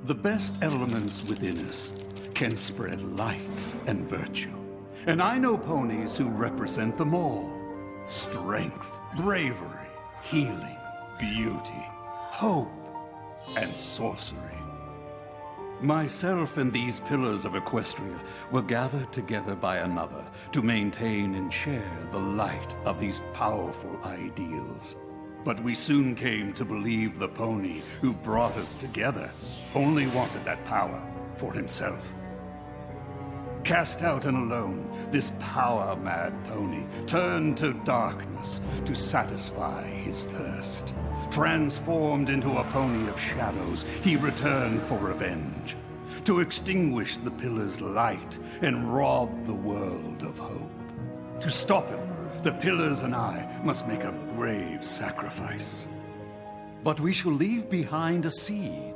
The best elements within us can spread light and virtue. And I know ponies who represent them all. Strength, bravery, healing, beauty, hope, and sorcery. Myself and these pillars of Equestria were gathered together by another to maintain and share the light of these powerful ideals. But we soon came to believe the pony who brought us together only wanted that power for himself. Cast out and alone, this power-mad pony turned to darkness to satisfy his thirst. Transformed into a pony of shadows, he returned for revenge, to extinguish the pillar's light and rob the world of hope. To stop him, the pillars and I must make a brave sacrifice. But we shall leave behind a seed,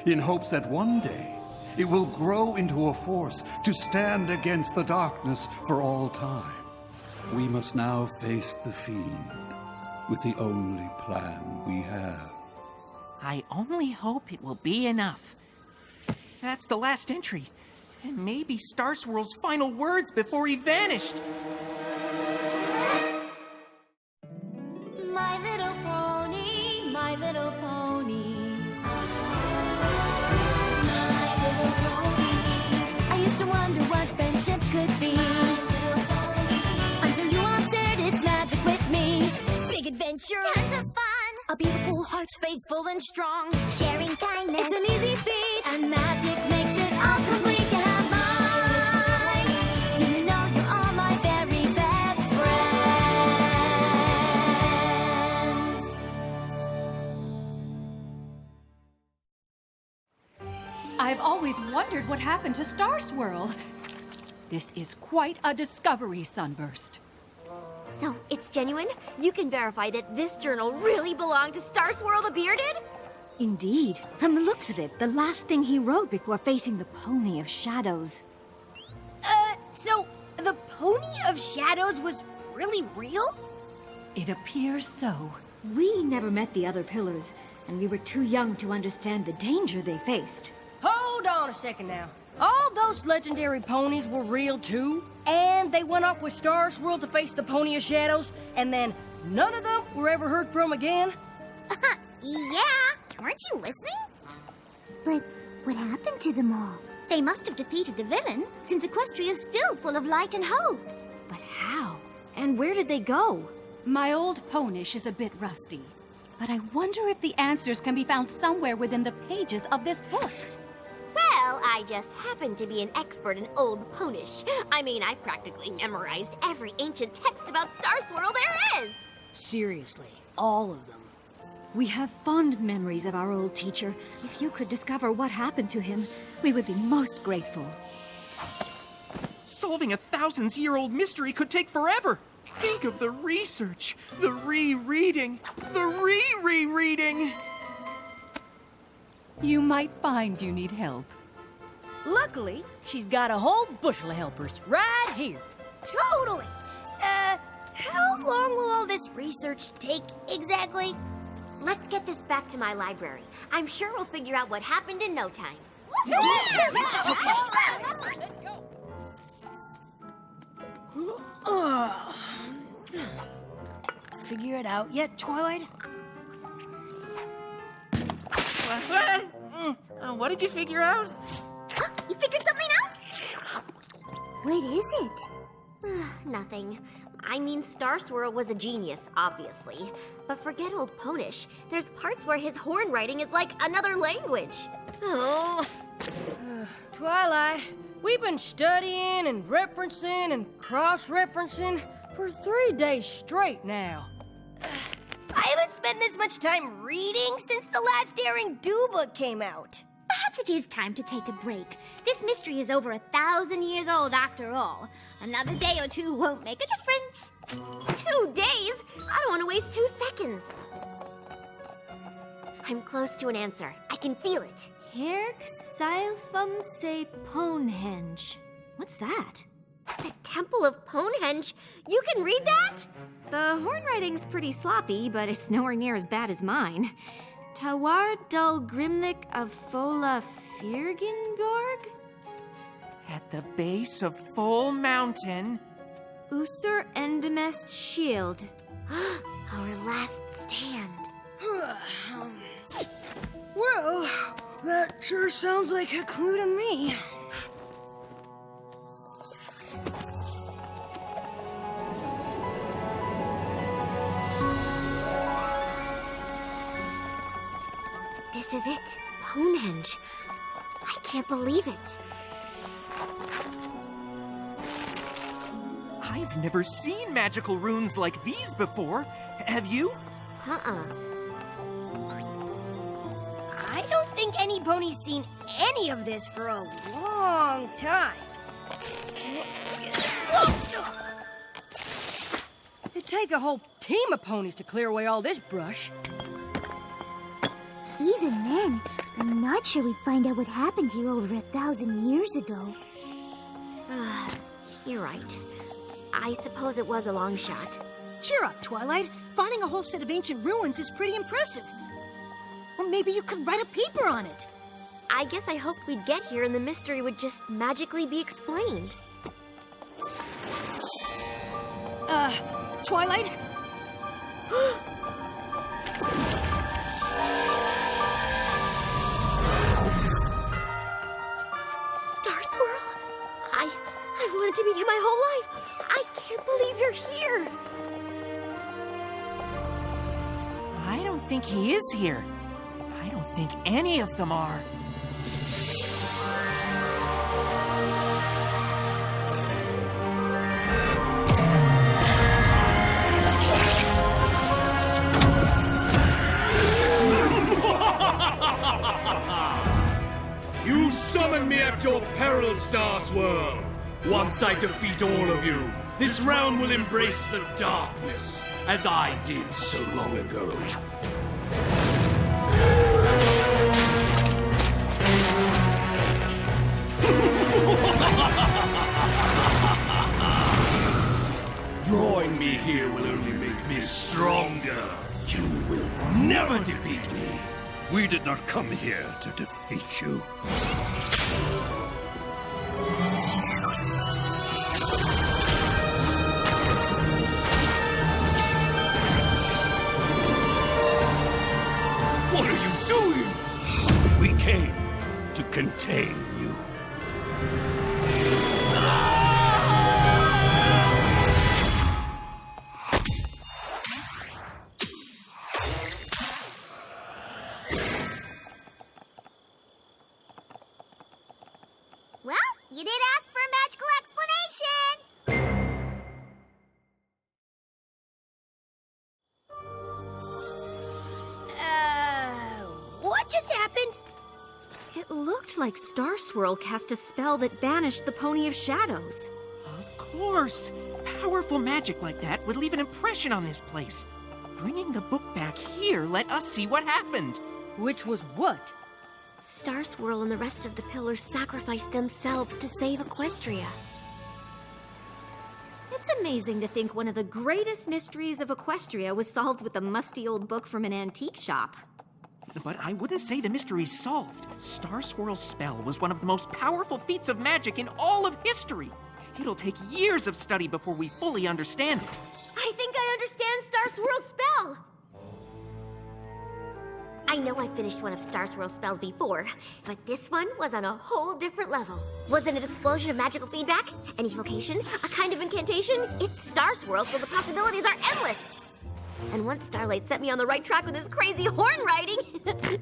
in hopes that one day it will grow into a force to stand against the darkness for all time. We must now face the fiend with the only plan we have. I only hope it will be enough. That's the last entry, and maybe Star Swirl's final words before he vanished. My little pony, my little pony. My little pony. I used to wonder what friendship could be. Until you all shared its magic with me. Big adventure, tons of fun. A beautiful heart, faithful and strong. Sharing kindness, it's an easy feat. And magic makes it all complete. You have mine. Do you know you're all my very best friends? I've always wondered what happened to Star Swirl. This is quite a discovery, Sunburst. So, it's genuine? You can verify that this journal really belonged to Star Swirl the Bearded? Indeed. From the looks of it, the last thing he wrote before facing the Pony of Shadows. So the Pony of Shadows was really real? It appears so. We never met the other pillars, and we were too young to understand the danger they faced. Hold on a second now. All those legendary ponies were real too, and they went off with Star Swirl to face the Pony of Shadows, and then none of them were ever heard from again? Yeah, weren't you listening? But what happened to them all? They must have defeated the villain, since Equestria is still full of light and hope. But how? And where did they go? My old Ponish is a bit rusty, but I wonder if the answers can be found somewhere within the pages of this book. Well, I just happen to be an expert in Old Ponish. I mean, I practically memorized every ancient text about Star Swirl there is. Seriously, all of them. We have fond memories of our old teacher. If you could discover what happened to him, we would be most grateful. Solving a thousands-year-old mystery could take forever. Think of the research, the rereading, the re-rereading. You might find you need help. Luckily, she's got a whole bushel of helpers right here. Totally! How long will all this research take exactly? Let's get this back to my library. I'm sure we'll figure out what happened in no time. Figure it out yet, Twilight? What did you figure out? You figured something out? What is it? Nothing. I mean, Star Swirl was a genius, obviously. But forget Old Ponish. There's parts where his horn writing is like another language. Oh. Twilight, we've been studying and referencing and cross-referencing for 3 days straight now. I haven't spent this much time reading since the last Daring Do book came out. Perhaps it is time to take a break. This mystery is over 1,000 years old after all. Another day or two won't make a difference. 2 days? I don't want to waste 2 seconds. I'm close to an answer. I can feel it. Herg Silphum Se Ponehenge. What's that? The Temple of Ponehenge? You can read that? The horn writing's pretty sloppy, but it's nowhere near as bad as mine. Tawar Dul Grimlik of Fola Firgenborg? At the base of Full Mountain. Usur Endemest Shield. Our last stand. Well, that sure sounds like a clue to me. This is it. Ponehenge. I can't believe it. I've never seen magical runes like these before. Have you? Uh-uh. I don't think any pony's seen any of this for a long time. It'd take a whole team of ponies to clear away all this brush. Even then, I'm not sure we'd find out what happened here over 1,000 years ago. You're right. I suppose it was a long shot. Cheer up, Twilight. Finding a whole set of ancient ruins is pretty impressive. Or maybe you could write a paper on it. I guess I hoped we'd get here and the mystery would just magically be explained. Twilight? Star Swirl? I've wanted to meet you my whole life. I can't believe you're here. I don't think he is here. I don't think any of them are. You summon me at your peril, Star Swirl. Once I defeat all of you, this realm will embrace the darkness, as I did so long ago. Drawing me here will only make me stronger. You will never defeat me. We did not come here to defeat you. What are you doing? We came to contain you. Well, you did ask for a magical explanation! What just happened? It looked like Star Swirl cast a spell that banished the Pony of Shadows. Of course. Powerful magic like that would leave an impression on this place. Bringing the book back here let us see what happened. Which was what? Star Swirl and the rest of the pillars sacrificed themselves to save Equestria. It's amazing to think one of the greatest mysteries of Equestria was solved with a musty old book from an antique shop. But I wouldn't say the mystery's solved. Star Swirl's spell was one of the most powerful feats of magic in all of history. It'll take years of study before we fully understand it. I think I understand Star Swirl's spell! I know I finished one of Star Swirl's spells before, but this one was on a whole different level. Was it an explosion of magical feedback? An evocation? A kind of incantation? It's Star Swirl, so the possibilities are endless! And once Starlight set me on the right track with his crazy horn riding,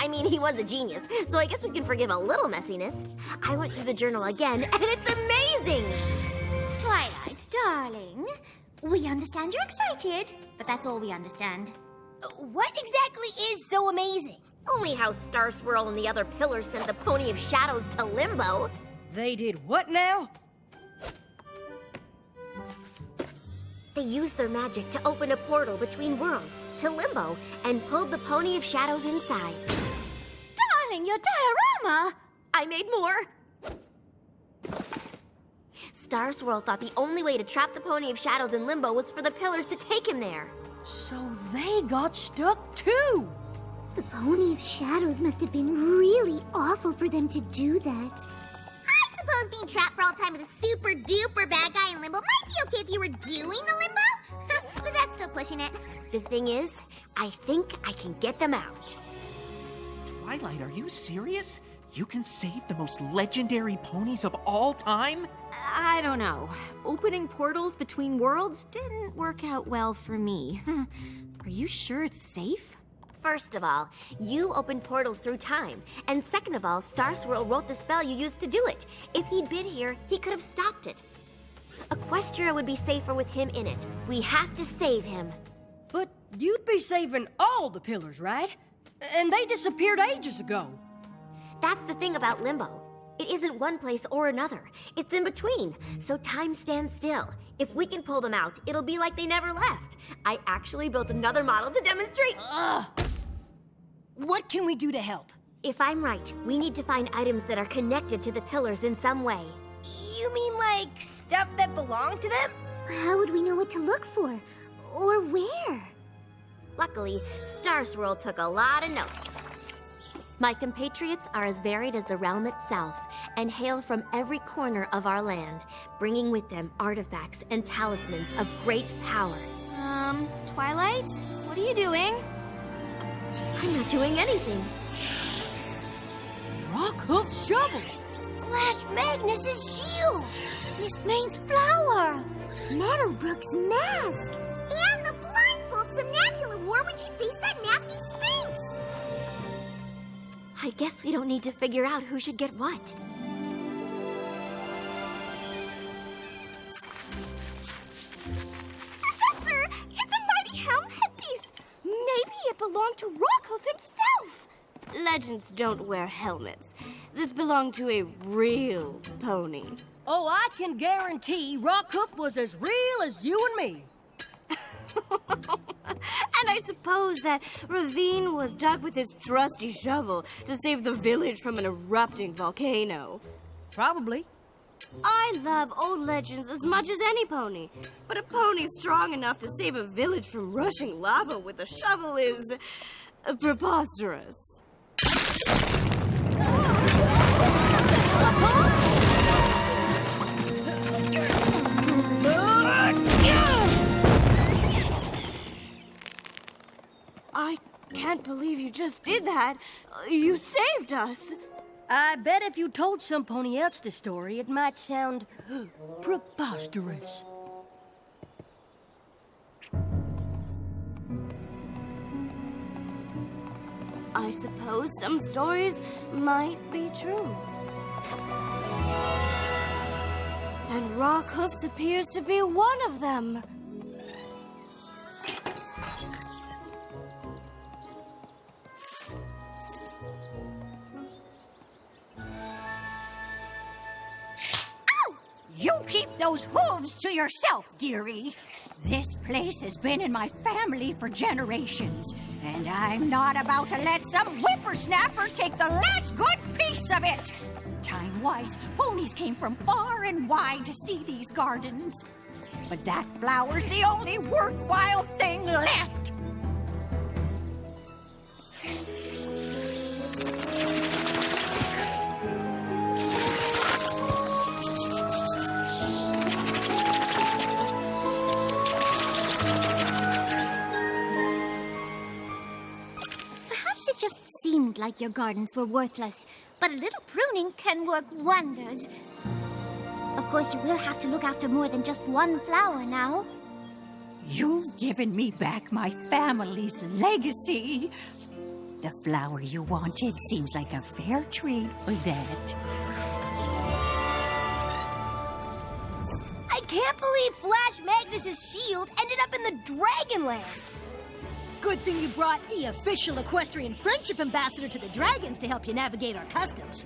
I mean, he was a genius, so I guess we can forgive a little messiness. I went through the journal again, and it's amazing! Twilight, darling, we understand you're excited, but that's all we understand. What exactly is so amazing? Only how Star Swirl and the other pillars sent the Pony of Shadows to Limbo. They did what now? They used their magic to open a portal between worlds, to Limbo, and pulled the Pony of Shadows inside. Darling, your diorama! I made more! Star Swirl thought the only way to trap the Pony of Shadows in Limbo was for the pillars to take him there. So they got stuck too. The Pony of Shadows must have been really awful for them to do that. I suppose being trapped for all time with a super duper bad guy in limbo might be okay if you were doing the limbo. But that's still pushing it. The thing is, I think I can get them out. Twilight, are you serious? You can save the most legendary ponies of all time? I don't know. Opening portals between worlds didn't work out well for me. Are you sure it's safe? First of all, you opened portals through time. And second of all, Star Swirl wrote the spell you used to do it. If he'd been here, he could have stopped it. Equestria would be safer with him in it. We have to save him. But you'd be saving all the pillars, right? And they disappeared ages ago. That's the thing about limbo. It isn't one place or another. It's in between, so time stands still. If we can pull them out, it'll be like they never left. I actually built another model to demonstrate. What can we do to help? If I'm right, we need to find items that are connected to the pillars in some way. You mean like stuff that belonged to them? How would we know what to look for? Or where? Luckily, Star Swirl took a lot of notes. My compatriots are as varied as the realm itself and hail from every corner of our land, bringing with them artifacts and talismans of great power. Twilight? What are you doing? I'm not doing anything. Rockhoof's shovel! Flash Magnus's shield! Miss Maine's flower! Meadowbrook's mask! And the blindfold Somnambula wore when she faced that nasty Sphinx! I guess we don't need to figure out who should get what. Professor, it's a mighty helm headpiece! Maybe it belonged to Rockhoof himself! Legends don't wear helmets. This belonged to a real pony. Oh, I can guarantee Rockhoof was as real as you and me. And I suppose that ravine was dug with his trusty shovel to save the village from an erupting volcano. Probably. I love old legends as much as any pony, but a pony strong enough to save a village from rushing lava with a shovel is preposterous. I can't believe you just did that. You saved us. I bet if you told some pony else the story, it might sound preposterous. I suppose some stories might be true. And Rockhoofs appears to be one of them. You keep those hooves to yourself, dearie. This place has been in my family for generations, and I'm not about to let some whippersnapper take the last good piece of it. Time-wise, ponies came from far and wide to see these gardens. But that flower's the only worthwhile thing left. Like your gardens were worthless, but a little pruning can work wonders. Of course, you will have to look after more than just one flower now. You've given me back my family's legacy. The flower you wanted seems like a fair trade for that. I can't believe Flash Magnus's shield ended up in the Dragonlands. Good thing you brought the official equestrian friendship ambassador to the dragons to help you navigate our customs.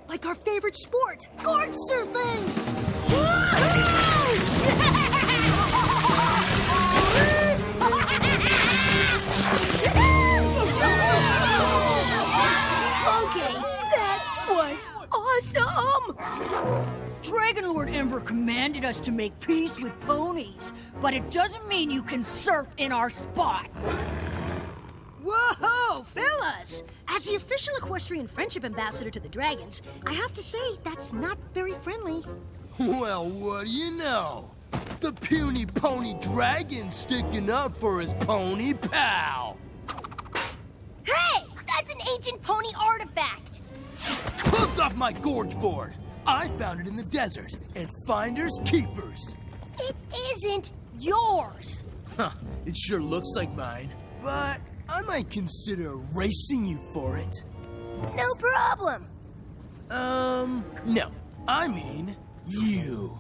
Like our favorite sport, gorge surfing! Okay, that was awesome! Dragon Lord Ember commanded us to make peace with ponies, but it doesn't mean you can surf in our spot. Whoa, fellas! As the official equestrian friendship ambassador to the dragons, I have to say that's not very friendly. Well, what do you know? The puny pony dragon's sticking up for his pony pal. Hey! That's an ancient pony artifact! Hooves off my gorge board! I found it in the desert, and finders keepers. It isn't yours! Huh, it sure looks like mine, but I might consider racing you for it. No problem. No. I mean, you.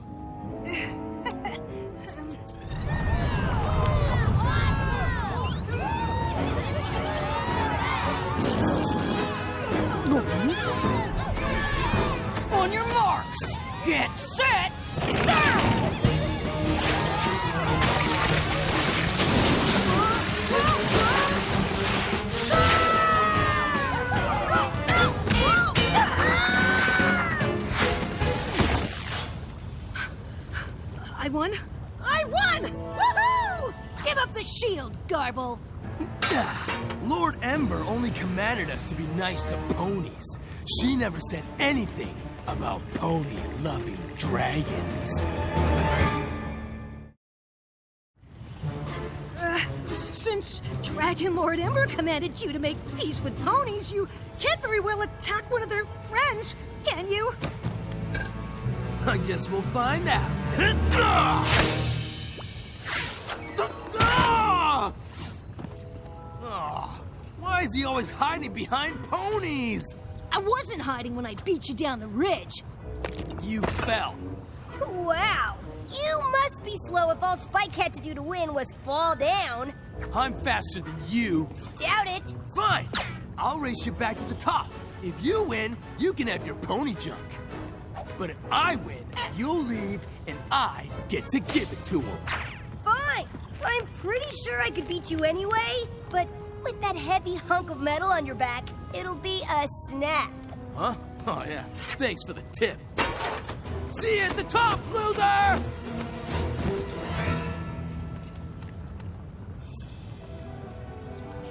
On your marks, get set, set! I won? I won! Woohoo! Give up the shield, Garble. Lord Ember only commanded us to be nice to ponies. She never said anything about pony-loving dragons. Since Dragon Lord Ember commanded you to make peace with ponies, you can't very well attack one of their friends, can you? I guess we'll find out. Why is he always hiding behind ponies? I wasn't hiding when I beat you down the ridge. You fell. Wow! You must be slow if all Spike had to do to win was fall down. I'm faster than you. Doubt it. Fine. I'll race you back to the top. If you win, you can have your pony junk. But if I win, you'll leave and I get to give it to him. Fine. I'm pretty sure I could beat you anyway, but with that heavy hunk of metal on your back, it'll be a snap. Huh? Oh, yeah. Thanks for the tip. See you at the top, loser!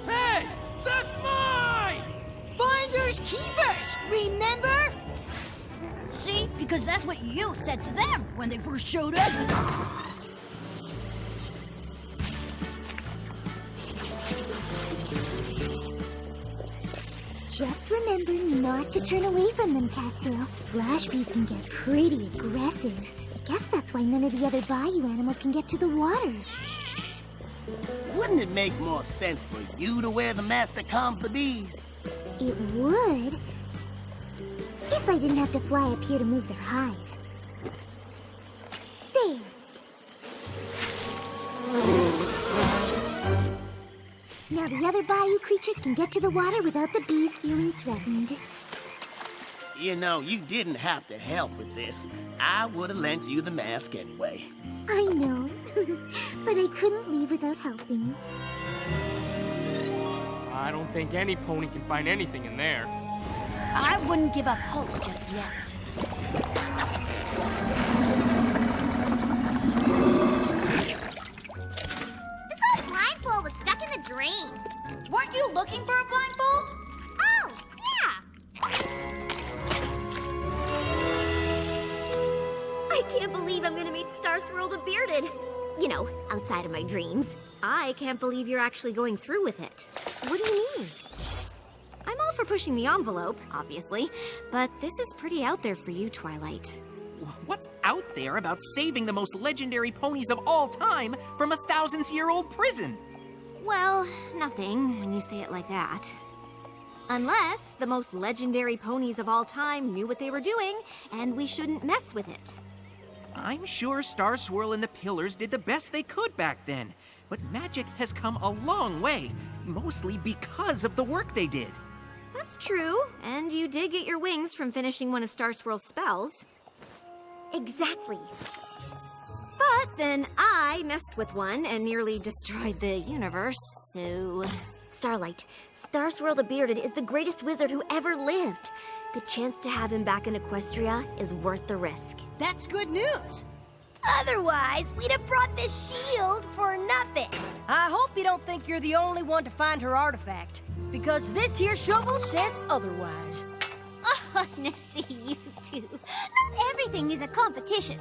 Hey! That's mine! Finders keepers, remember? See? Because that's what you said to them when they first showed up. Just remember not to turn away from them, Cattail. Flash bees can get pretty aggressive. I guess that's why none of the other bayou animals can get to the water. Wouldn't it make more sense for you to wear the mask that calms the bees? It would. If I didn't have to fly up here to move their hive. There. Now the other bayou creatures can get to the water without the bees feeling threatened. You know, you didn't have to help with this. I would have lent you the mask anyway. I know, but I couldn't leave without helping. I don't think any pony can find anything in there. I wouldn't give up hope just yet. This old blindfold was stuck in the drain. Weren't you looking for a blindfold? Oh, yeah. I can't believe I'm gonna meet Star Swirl a Bearded. You know, outside of my dreams. I can't believe you're actually going through with it. What do you mean? I'm all for pushing the envelope, obviously, but this is pretty out there for you, Twilight. What's out there about saving the most legendary ponies of all time from a thousands-year-old prison? Well, nothing when you say it like that. Unless the most legendary ponies of all time knew what they were doing, and we shouldn't mess with it. I'm sure Star Swirl and the Pillars did the best they could back then, but magic has come a long way, mostly because of the work they did. That's true, and you did get your wings from finishing one of Star Swirl's spells. Exactly. But then I messed with one and nearly destroyed the universe, so... Starlight, Star Swirl the Bearded is the greatest wizard who ever lived. The chance to have him back in Equestria is worth the risk. That's good news. Otherwise, we'd have brought this shield for nothing. I hope you don't think you're the only one to find her artifact, because this here shovel says otherwise. Honestly, you two. Not everything is a competition.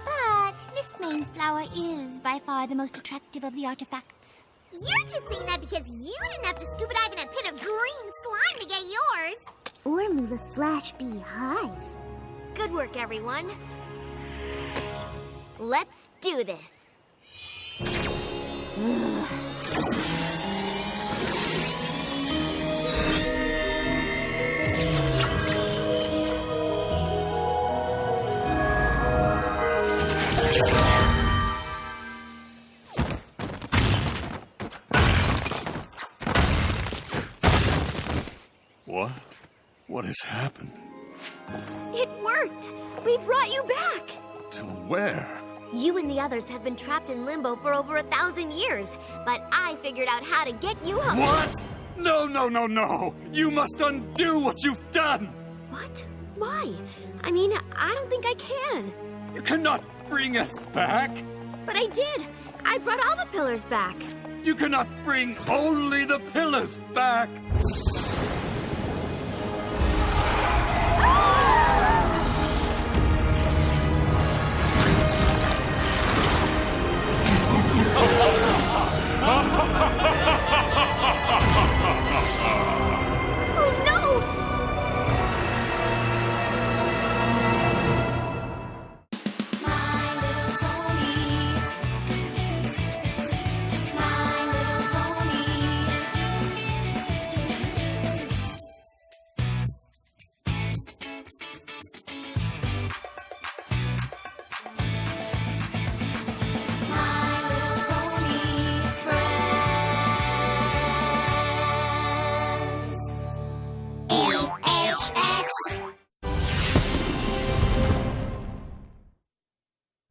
But Miss Mainsflower is by far the most attractive of the artifacts. You're just saying that because you didn't have to scuba dive in a pit of green slime to get yours. Or move a flash beehive. Good work, everyone. Let's do this. What? What has happened? It worked! We brought you back! To where? You and the others have been trapped in limbo for over 1,000 years, but I figured out how to get you home. What? No, no, no, no! You must undo what you've done! What? Why? I mean, I don't think I can. You cannot bring us back! But I did! I brought all the pillars back! You cannot bring only the pillars back!